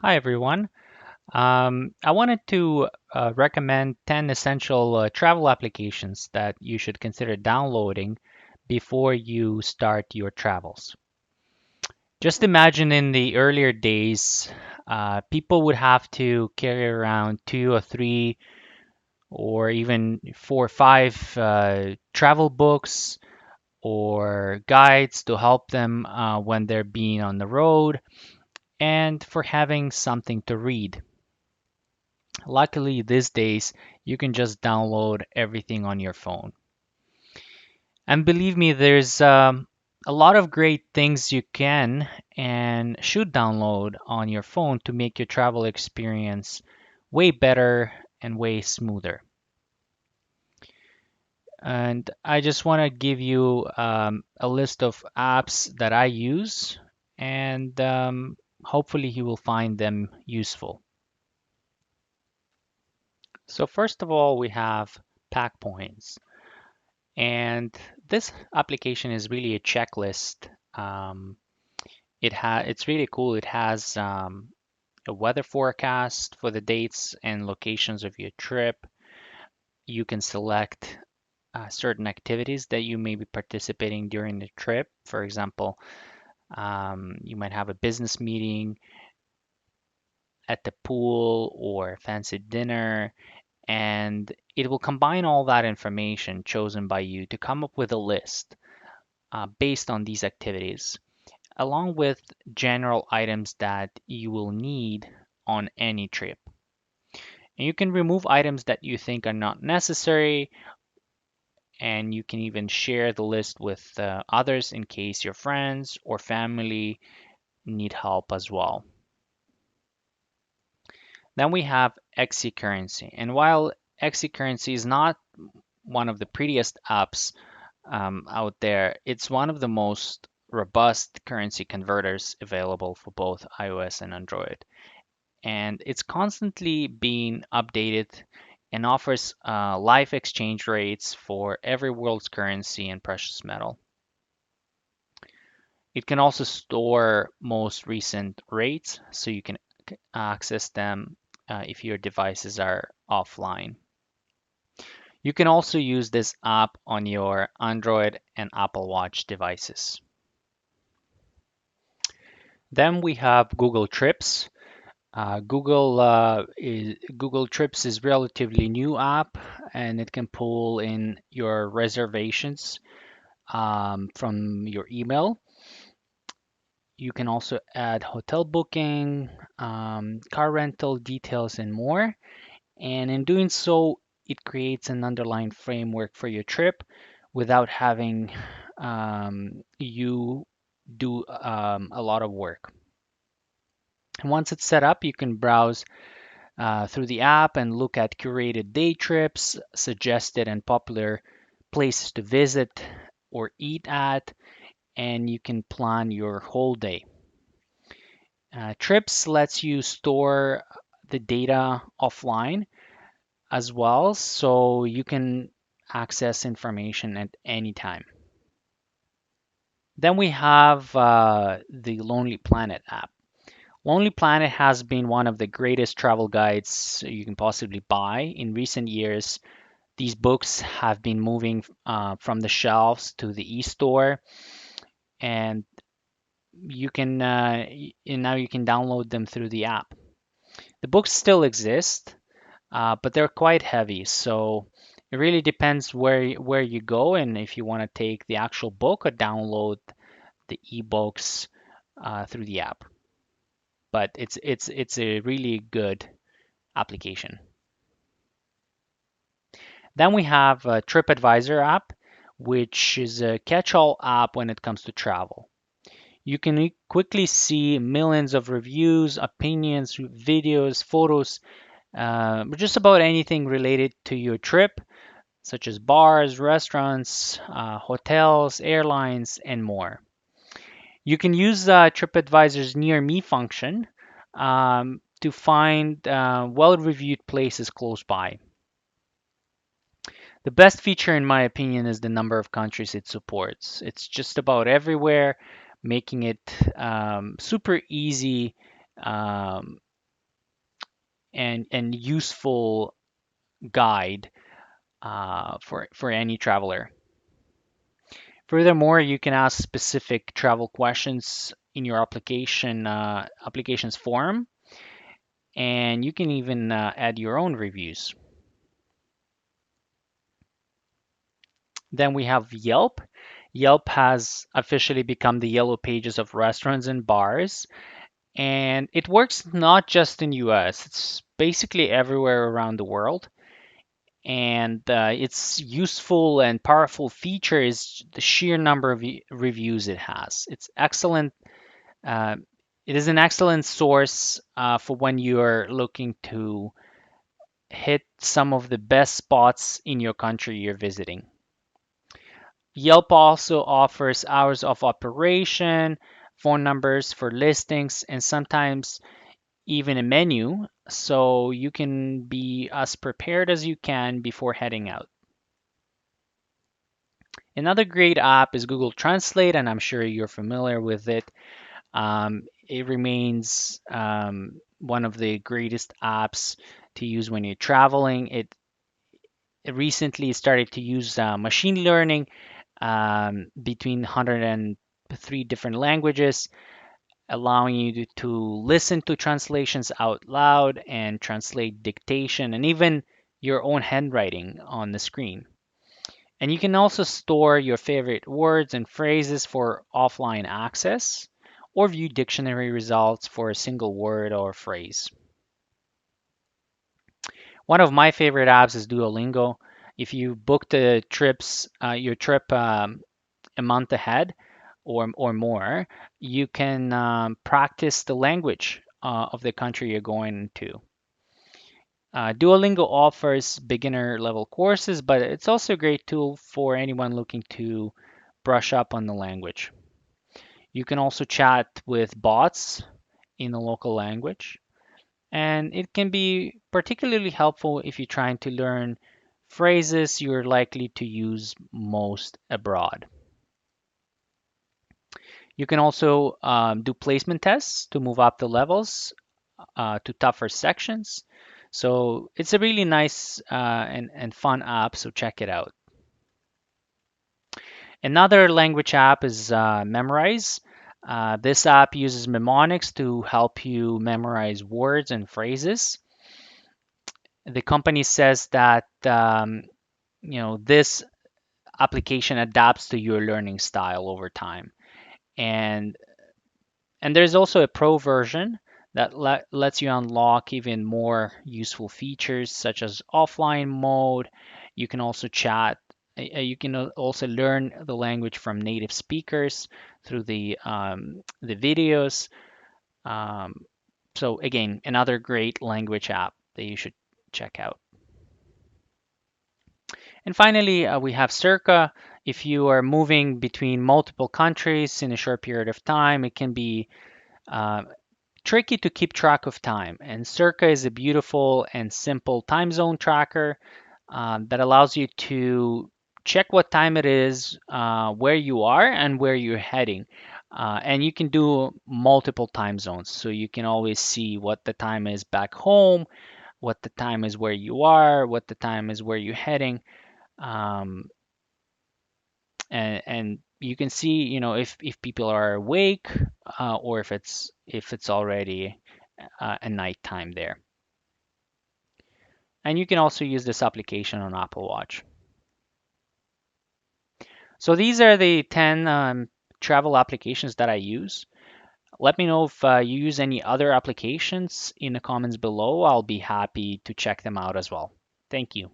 Hi, everyone. I wanted to recommend 10 essential travel applications that you should consider downloading before you start your travels. Just imagine in the earlier days, people would have to carry around two or three or even four or five travel books or guides to help them when they're being on the road and for having something to read. Luckily, these days, you can just download everything on your phone. And believe me, there's a lot of great things you can and should download on your phone to make your travel experience way better and way smoother. And I just want to give you a list of apps that I use, and hopefully, you will find them useful. So, first of all, we have Pack Points. And this application is really a checklist. It's really cool. It has a weather forecast for the dates and locations of your trip. You can select certain activities that you may be participating during the trip. For example, you might have a business meeting at the pool or a fancy dinner, and it will combine all that information chosen by you to come up with a list based on these activities, along with general items that you will need on any trip. And you can remove items that you think are not necessary, and you can even share the list with others in case your friends or family need help as well. Then we have XC Currency. And while XC Currency is not one of the prettiest apps out there, it's one of the most robust currency converters available for both iOS and Android. And it's constantly being updated and offers live exchange rates for every world's currency and precious metal. It can also store most recent rates so you can access them if your devices are offline. You can also use this app on your Android and Apple Watch devices. Then we have Google Trips. Google Trips is relatively new app, and it can pull in your reservations from your email. You can also add hotel booking, car rental details, and more. And in doing so, it creates an underlying framework for your trip without having you do a lot of work. And once it's set up, you can browse through the app and look at curated day trips, suggested and popular places to visit or eat at, and you can plan your whole day. Trips lets you store the data offline as well, so you can access information at any time. Then we have the Lonely Planet app. Lonely Planet has been one of the greatest travel guides you can possibly buy. In recent years, these books have been moving from the shelves to the e-store, and you can and now you can download them through the app. The books still exist, but they're quite heavy, so it really depends where you go and if you want to take the actual book or download the ebooks through the app. But it's a really good application. Then we have a Tripadvisor app, which is a catch-all app when it comes to travel. You can quickly see millions of reviews, opinions, videos, photos, just about anything related to your trip, such as bars, restaurants, hotels, airlines, and more. You can use TripAdvisor's Near Me function to find well-reviewed places close by. The best feature, in my opinion, is the number of countries it supports. It's just about everywhere, making it super easy and useful guide for any traveler. Furthermore, you can ask specific travel questions in your applications form, and you can even add your own reviews. Then we have Yelp. Yelp has officially become the yellow pages of restaurants and bars, and it works not just in US, it's basically everywhere around the world. And its useful and powerful feature is the sheer number of reviews it has. Uh, it is an excellent source for when you are looking to hit some of the best spots in your country you're visiting. Yelp also offers hours of operation, phone numbers for listings, and sometimes even a menu, so you can be as prepared as you can before heading out. Another great app is Google Translate, and I'm sure you're familiar with it. It remains one of the greatest apps to use when you're traveling. It recently started to use machine learning between 103 different languages, allowing you to listen to translations out loud and translate dictation and even your own handwriting on the screen. And you can also store your favorite words and phrases for offline access or view dictionary results for a single word or phrase. One of my favorite apps is Duolingo. If you book your trip a month ahead or more, you can practice the language of the country you're going to. Duolingo offers beginner level courses, but it's also a great tool for anyone looking to brush up on the language. You can also chat with bots in the local language, and it can be particularly helpful if you're trying to learn phrases you're likely to use most abroad. You can also do placement tests to move up the levels to tougher sections. So it's a really nice and fun app, so check it out. Another language app is Memrise. This app uses mnemonics to help you memorize words and phrases. The company says that this application adapts to your learning style over time, and there's also a pro version that lets you unlock even more useful features such as offline mode. You can also chat. You can also learn the language from native speakers through the videos. Um, so again, another great language app that you should check out. And finally, we have Circa. If you are moving between multiple countries in a short period of time, it can be uh, tricky to keep track of time. And Circa is a beautiful and simple time zone tracker that allows you to check what time it is, where you are, and where you're heading. And you can do multiple time zones. So you can always see what the time is back home, what the time is where you are, what the time is where you're heading. Um, and you can see, if people are awake or if it's already a nighttime there. And you can also use this application on Apple Watch. So these are the 10 travel applications that I use. Let me know if you use any other applications in the comments below. I'll be happy to check them out as well. Thank you.